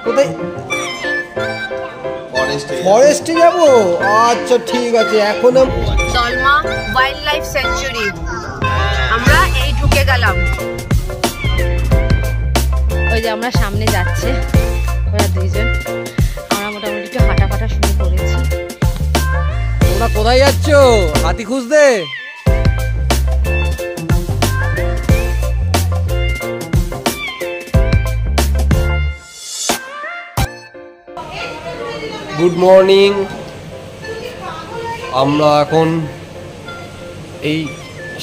কোথায়? ফরেস্টে যাবো। আচ্ছা ঠিক আছে। এখন দলমা ওয়াইল্ড লাইফ স্যাংচুয়ারি আমরা এই ঢুকে গেলাম। ওই যে আমরা সামনে যাচ্ছে ওরা দুইজন, আমরা মোটামুটি একটু হাঁটা শুরু করেছি। তোমরা কোথায় যাচ্ছ? হাতি খুঁজতে? Good morning. আমরা এখন এই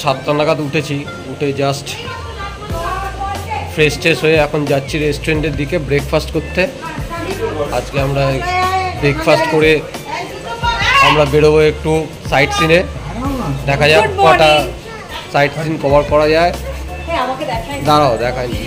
7টা নাগাদ উঠেছি, উঠে জাস্ট ফ্রেশ ট্রেশ হয়ে এখন যাচ্ছি রেস্টুরেন্টের দিকে ব্রেকফাস্ট করতে। আজকে আমরা ব্রেকফাস্ট করে আমরা বেরোবো একটু সাইট সিনে। দেখা যাক কটা সাইট সিন কভার করা যায়। দাঁড়াও দেখাইনি।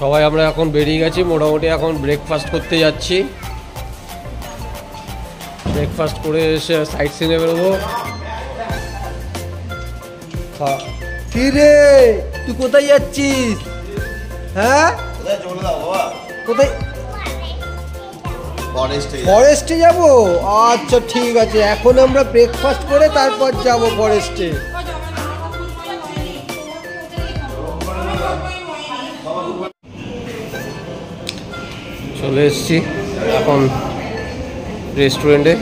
সবাই আমরা এখন বেরিয়ে গেছি, মোটামুটি এখন ব্রেকফাস্ট করতে যাচ্ছি। ব্রেকফাস্ট করে এসে সাইট সিনে বেরোবো। কি রে তুই কোথায় যাচ্ছিস? হ্যাঁ কোথায়? ফরেস্টে যাবো। আচ্ছা ঠিক আছে। এখন আমরা ব্রেকফাস্ট করে তারপর যাবো ফরেস্টে। চলে এসছি এখন রেস্টুরেন্টে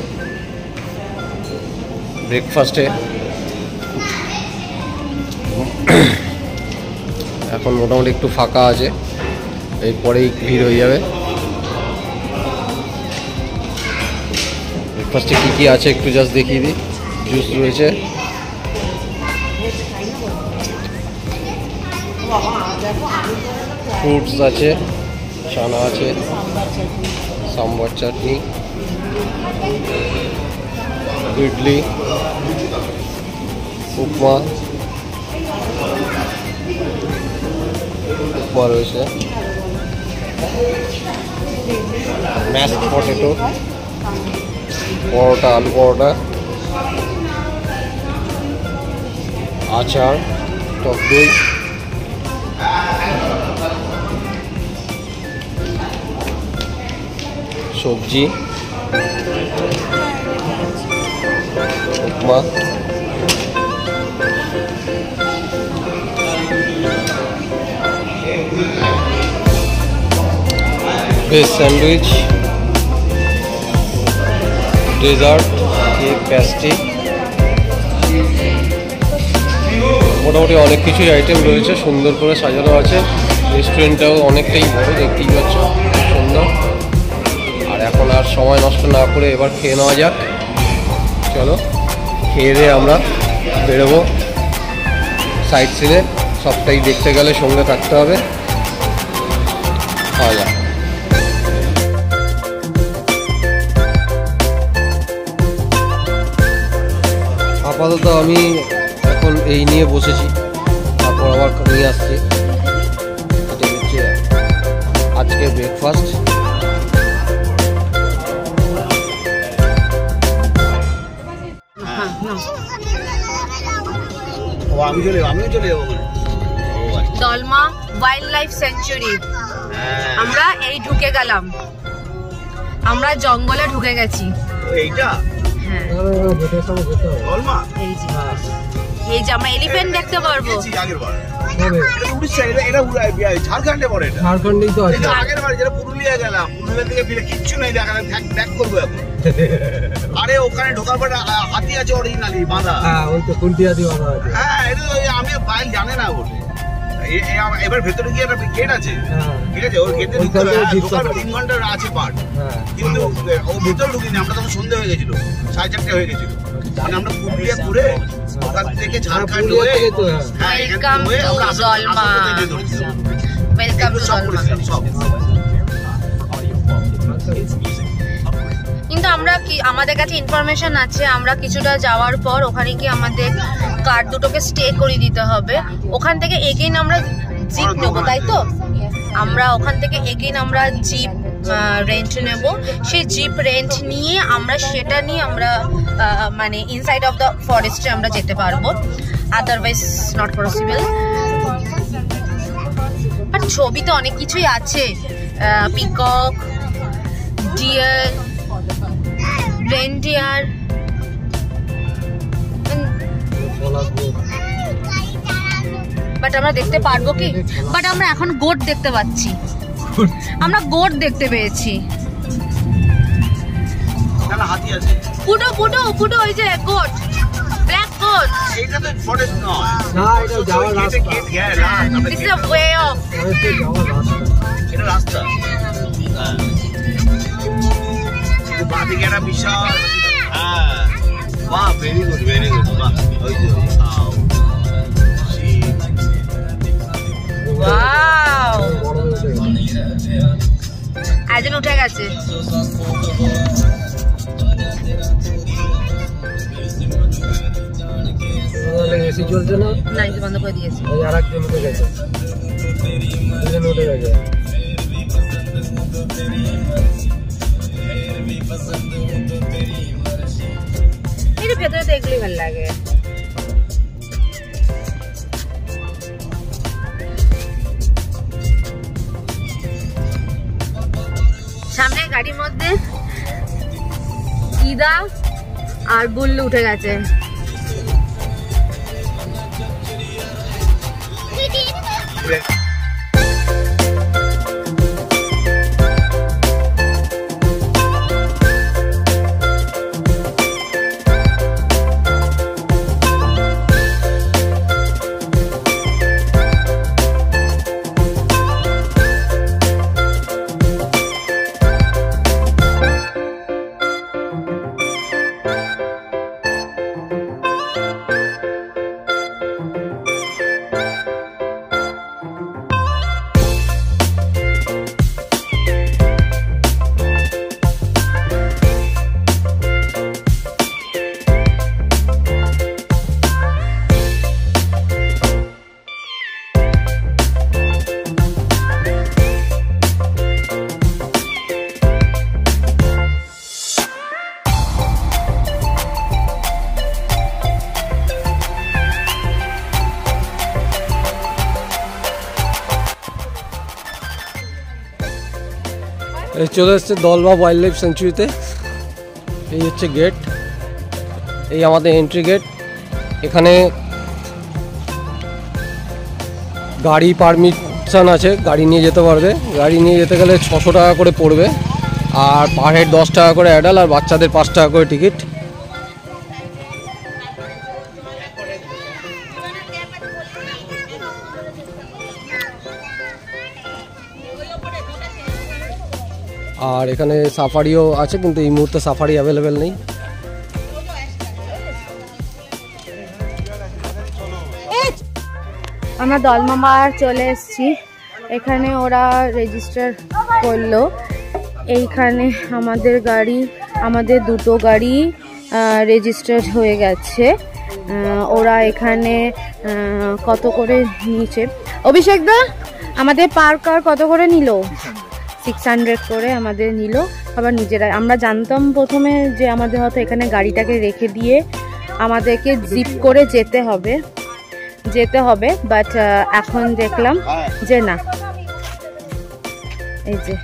ব্রেকফাস্টে। এখন মোটামুটি একটু ফাঁকা আছে, এরপরেই ভিড় হয়ে যাবে। ব্রেকফাস্টে কী কী আছে একটু জাস্ট দেখিয়ে দিই। জুস রয়েছে, ফ্রুটস আছে, চানা আছে, সাম্বার চাটনি, ইডলি, উপমা রয়েছে, ম্যাশড পটেটো, পরোটা, আলু পরোটা, আচার, টক দই, সবজি, upma, veg sandwich, dessert, cake, pastry, মোটামুটি অনেক কিছুই আইটেম রয়েছে। সুন্দর করে সাজানো আছে। রেস্টুরেন্টটাও অনেকটাই বড়, দেখতেই পাচ্ছ, সুন্দর। আর এখন আর সময় নষ্ট না করে এবার খেয়ে নেওয়া যাক। চলো খেয়ে দিয়ে আমরা বেরোবো সাইট সিনে। সবটাই দেখতে গেলে সঙ্গে থাকতে হবে। খাওয়া যাক। আপাতত আমি এখন এই নিয়ে বসেছি, তারপর আবার নিয়ে আসছি। এটা হচ্ছে আজকে breakfast. Dalma wild life sanctuary আমরা এই ঢুকে গেলাম। আমরা জঙ্গলে ঢুকে গেছি। এইটা হ্যাঁ, এই যে আমরা এলিফ্যান্ট দেখতে পারবো। ঝাড়খণ্ডে পড়ে, ঝাড়খণ্ডেই তো আছে। আগের বার যেটা পুরুলিয়া গেলাম, পুরুলিয়া থেকে ফিরে কিচ্ছু নেই দেখা, ব্যাক করবো এখন। আরে ওখানে ঢোকার পর হাতি আছে অরিজিনালি বাঁধা। হ্যাঁ ওই তো কুন্টি হাতি বাঁধা আছে। হ্যাঁ এটা আমি বাইক জানে না বলে। এবার ভেতরে গিয়ে একটা গেট আছে, ঠিক আছে, ওই গেটে ঢুকতে 3 ঘন্টা আছে পার্ট। কিন্তু ও ভেতরে ঢুকিনি, আমরা তখন সন্ধ্যে হয়ে গেছিল, 4:30 হয়ে গেছিল। মানে আমরা পুরুলিয়া ঘুরে ওখান থেকে ঝাড়খণ্ড হয়ে, হ্যাঁ welcome to Dalma, welcome to Dalma. কিন্তু আমরা কি, আমাদের কাছে ইনফরমেশন আছে, আমরা কিছুটা যাওয়ার পর ওখানে কি আমাদের কার দুটোকে স্টে করে দিতে হবে। ওখান থেকে এগেইন আমরা জিপ নেবো, তাই তো? আমরা ওখান থেকে এগেইন আমরা জিপ রেন্ট নেব। সেই জিপ রেন্ট নিয়ে আমরা সেটা নিয়ে আমরা মানে ইনসাইড অফ দ্য ফরেস্টে আমরা যেতে পারবো। Otherwise not possible. আর ছবিতে অনেক কিছুই আছে, পিকক, ডিয়ার, রেনডিয়ার, বাট আমরা দেখতে পারবো কি? বাট আমরা এখন গোট দেখতে পাচ্ছি, আমরা গোট দেখতে পেয়েছি। হাতি আছে, পুটো পুটো পুটো, ওই যে গোট, ব্ল্যাক গোট। এটা তো ফরেস্ট নয়, না এটা যাওয়ার রাস্তা, this is a way of, এটা রাস্তা। বাদিকে একটা বিশাল, হ্যাঁ, বাহ, ভেরি গুড, ভেরি গুড, বাহ, ওই যে ওয়াও, একজন উঠে গেছে। এসি চলছে না, না এসি বন্ধ করে দিয়েছে। ওই আরেকজন উঠে গেছে, দুজন উঠে গেছে। এই ভেতরে তো এগুলোই ভালো লাগে। সামনে গাড়ির মধ্যে ইদা আর বুল্লু উঠে গেছে। চলে এসছে দলবা ওয়াইল্ড লাইফ সেঞ্চুরিতে। এই হচ্ছে গেট, এই আমাদের এন্ট্রি গেট। এখানে গাড়ি পারমিশন আছে, গাড়ি নিয়ে যেতে পারবে। গাড়ি নিয়ে যেতে গেলে 600 টাকা করে পড়বে, আর পার হেড 10 টাকা করে অ্যাডাল্ট, আর বাচ্চাদের 5 টাকা করে টিকিট। আর এখানে সাফারিও আছে, কিন্তু এই মুহূর্তে সাফারি অ্যাভেলেবেল নেই। আমরা দলমামা চলে এসেছি। এখানে ওরা রেজিস্টার করলো। এইখানে আমাদের গাড়ি, আমাদের দুটো গাড়ি রেজিস্টার্ড হয়ে গেছে। ওরা এখানে কত করে নিয়েছে? অভিষেক দা, আমাদের পার কার কত করে নিল? 600 করে আমাদের নিল। আবার নিজেরা, আমরা জানতাম প্রথমে যে আমাদের হয়তো এখানে গাড়িটাকে রেখে দিয়ে আমাদেরকে জিপ করে যেতে হবে, বাট এখন দেখলাম যে না, এই যে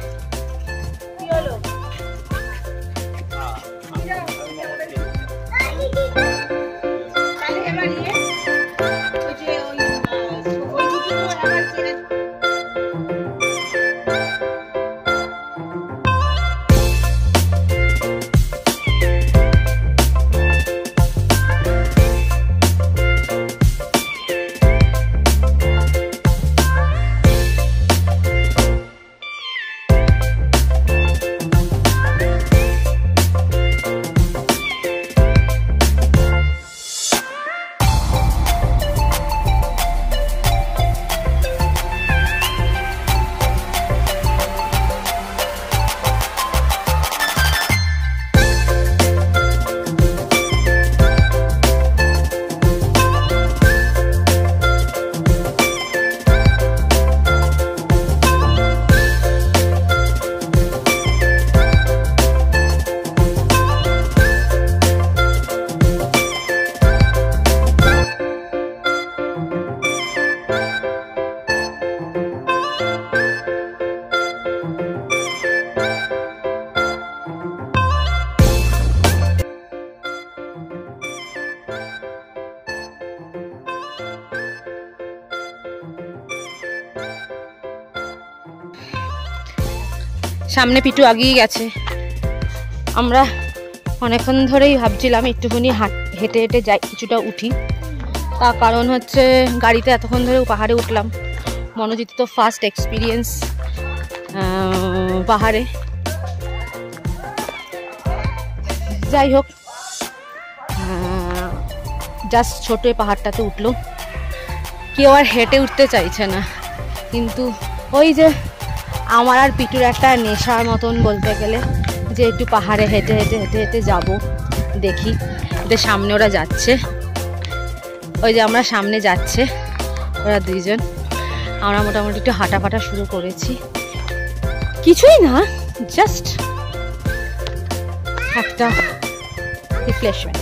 সামনে পিটু আগিয়ে গেছে। আমরা অনেকক্ষণ ধরেই ভাবছিলাম একটুখানি হেঁটে হেঁটে যাই, কিছুটা উঠি। তার কারণ হচ্ছে গাড়িতে এতক্ষণ ধরে পাহাড়ে উঠলাম, মনোজিৎ তো ফার্স্ট এক্সপিরিয়েন্স পাহাড়ে। যাই হোক, জাস্ট ছোট পাহাড়টাতে উঠলো, কেউ আর হেঁটে উঠতে চাইছে না। কিন্তু ওই যে আমার আর পিটুর একটা নেশার মতন বলতে গেলে, যে একটু পাহাড়ে হেঁটে হেঁটে হেঁটে হেঁটে যাবো, দেখি ওদের সামনে ওরা যাচ্ছে, ওই যে আমরা সামনে যাচ্ছে ওরা দুইজন। আমরা মোটামুটি একটু হাঁটা ফাটা শুরু করেছি, কিছুই না, জাস্ট একটা রিফ্রেশমেন্ট।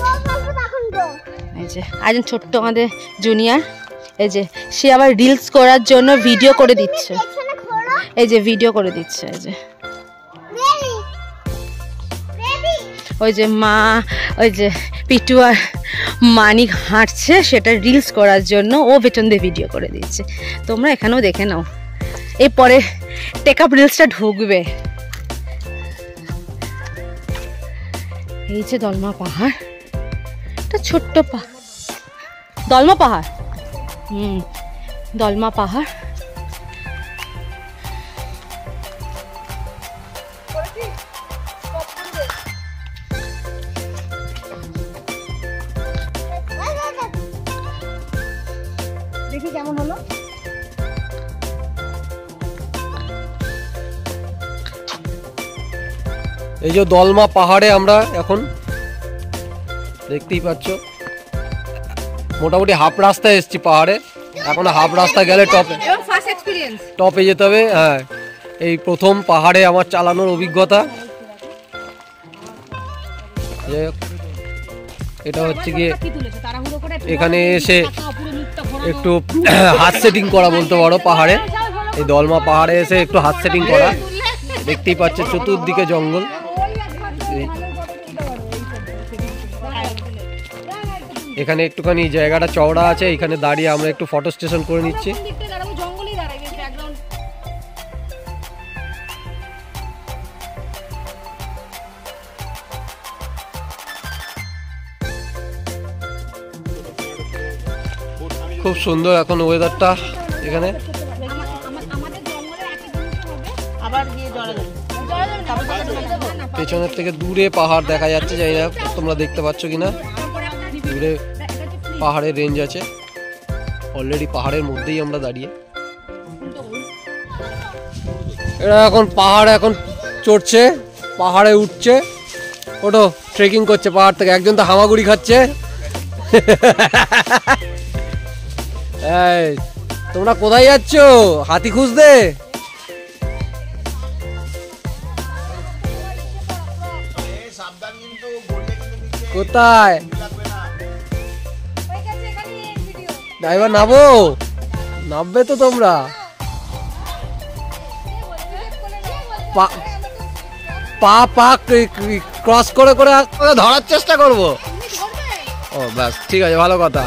এই যে একজন ছোট্ট আমাদের জুনিয়র, এই যে সে আবার রিলস করার জন্য ভিডিও করে দিচ্ছে, এই যে ভিডিও করে দিচ্ছে। এই যে ওই যে মা, ওই যে পিটু আর মানিক হাঁটছে, সেটা রিলস করার জন্য ও পেছন দিয়ে ভিডিও করে দিচ্ছে। তোমরা এখানেও দেখে নাও, এরপরে টেকআপ রিলসটা ঢুকবে। এই যে দলমা পাহাড়, একটা ছোট্ট দলমা পাহাড়, দলমা পাহাড়। দেখি কেমন হলো। এই যে দলমা পাহাড়ে আমরা এখন দেখতেই পাচ্ছ, মোটামুটি হাফ রাস্তায় এসছি পাহাড়ে, এখন হাফ রাস্তা গেলে টপে যেতে হবে। হ্যাঁ, এই প্রথম পাহাড়ে আমার চালানোর অভিজ্ঞতা। এটা হচ্ছে গিয়ে এখানে এসে একটু হাত সেটিং করা বলতে পারো পাহাড়ে, এই দলমা পাহাড়ে এসে একটু হাত সেটিং করা। দেখতেই পাচ্ছে চতুর্দিকে জঙ্গল। এখানে একটুখানি জায়গাটা চওড়া আছে, এখানে দাঁড়িয়ে আমরা একটু ফটো স্টেশন করে নিচ্ছি। খুব সুন্দর এখন ওয়েদারটা এখানে। পেছনের থেকে দূরে পাহাড় দেখা যাচ্ছে, জানি না তোমরা দেখতে পাচ্ছ কিনা, দূরে পাহাড়ের রেঞ্জ আছে। অলরেডি পাহাড়ের মধ্যেই আমরা দাঁড়িয়ে। এরা এখন পাহাড় এখন চড়ছে, পাহাড়ে উঠছে, ওটো ট্রেকিং করছে পাহাড় থেকে। একজন তো হামাগুড়ি খাচ্ছে। এই তোমরা কোথায় যাচ্ছ? হাতি খুঁজতে? কোথায়? ড্রাইভার নামো, নামবে তো তোমরা? পা পা ক্রস করে করে ধরার চেষ্টা করবো। ও ব্যাস, ঠিক আছে, ভালো কথা।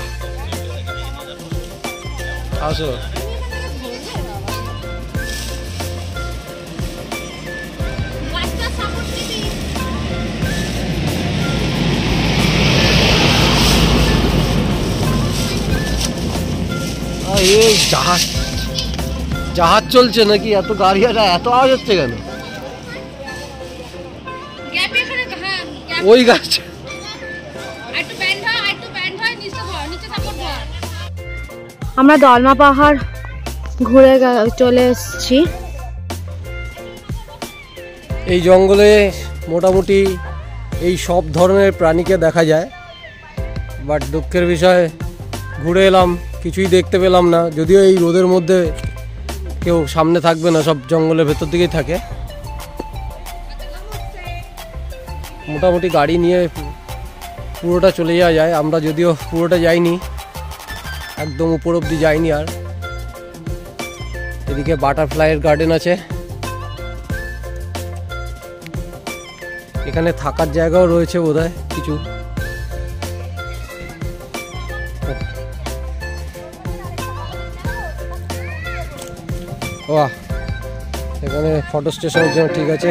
আসো। এই জাহাজ চলছে নাকি? এত গাড়ি, এত আওয়াজ হচ্ছে কেন? ওই গাছ আমরা দলমা পাহাড় ঘুরে চলে এসেছি। এই জঙ্গলে মোটামুটি এই সব ধরনের প্রাণীকে দেখা যায়, বাট দুঃখের বিষয় ঘুরে এলাম, কিছুই দেখতে পেলাম না। যদিও এই রোদের মধ্যে কেউ সামনে থাকবে না, সব জঙ্গলের ভেতর দিকেই থাকে। মোটামুটি গাড়ি নিয়ে পুরোটা চলে যাওয়া যায়। আমরা যদিও পুরোটা যাইনি, একদম উপর অব্দি যাইনি। আর এদিকে বাটারফ্লাইয়ের গার্ডেন আছে, এখানে থাকার জায়গাও রয়েছে বোধহয় কিছু। বাহ, এখানে ফটো স্টেশনের জন্য ঠিক আছে,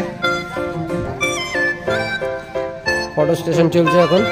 ফটো স্টেশন চলছে এখন।